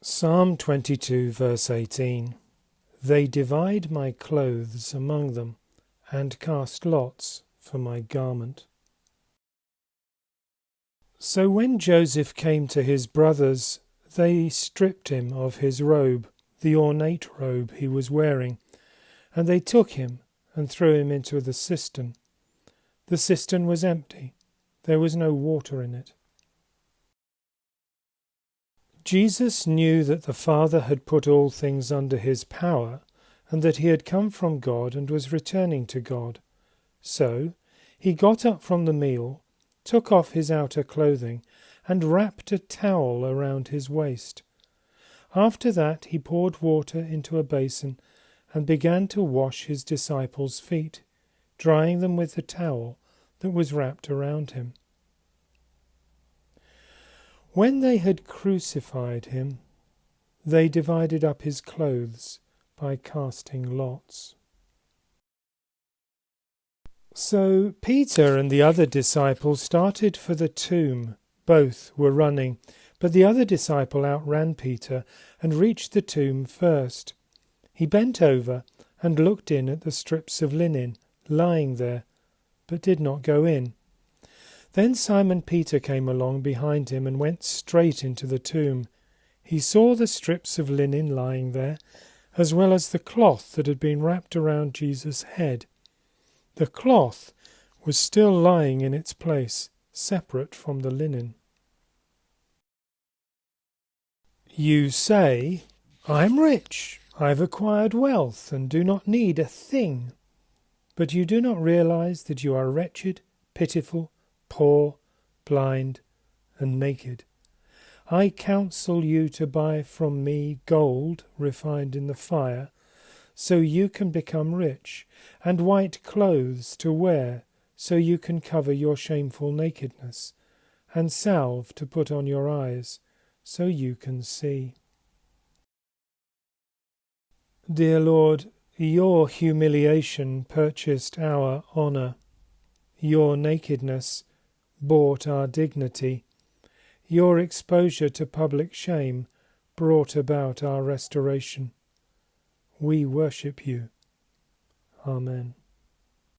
Psalm 22, verse 18. They divide my clothes among them, and cast lots for my garment. So when Joseph came to his brothers, they stripped him of his robe, the ornate robe he was wearing, and they took him and threw him into the cistern. The cistern was empty. There was no water in it. Jesus knew that the Father had put all things under his power, and that he had come from God and was returning to God. So he got up from the meal, took off his outer clothing, and wrapped a towel around his waist. After that he poured water into a basin and began to wash his disciples' feet, drying them with the towel that was wrapped around him. When they had crucified him, they divided up his clothes by casting lots. So Peter and the other disciple started for the tomb. Both were running, but the other disciple outran Peter and reached the tomb first. He bent over and looked in at the strips of linen lying there, but did not go in. Then Simon Peter came along behind him and went straight into the tomb. He saw the strips of linen lying there, as well as the cloth that had been wrapped around Jesus' head. The cloth was still lying in its place, separate from the linen. You say, "I am rich, I have acquired wealth, and do not need a thing." But you do not realize that you are wretched, pitiful, poor, blind, and naked. I counsel you to buy from me gold refined in the fire, so you can become rich, and white clothes to wear, so you can cover your shameful nakedness, and salve to put on your eyes, so you can see. Dear Lord, your humiliation purchased our honour. Your nakedness bought our dignity. Your exposure to public shame brought about our restoration. We worship you. Amen.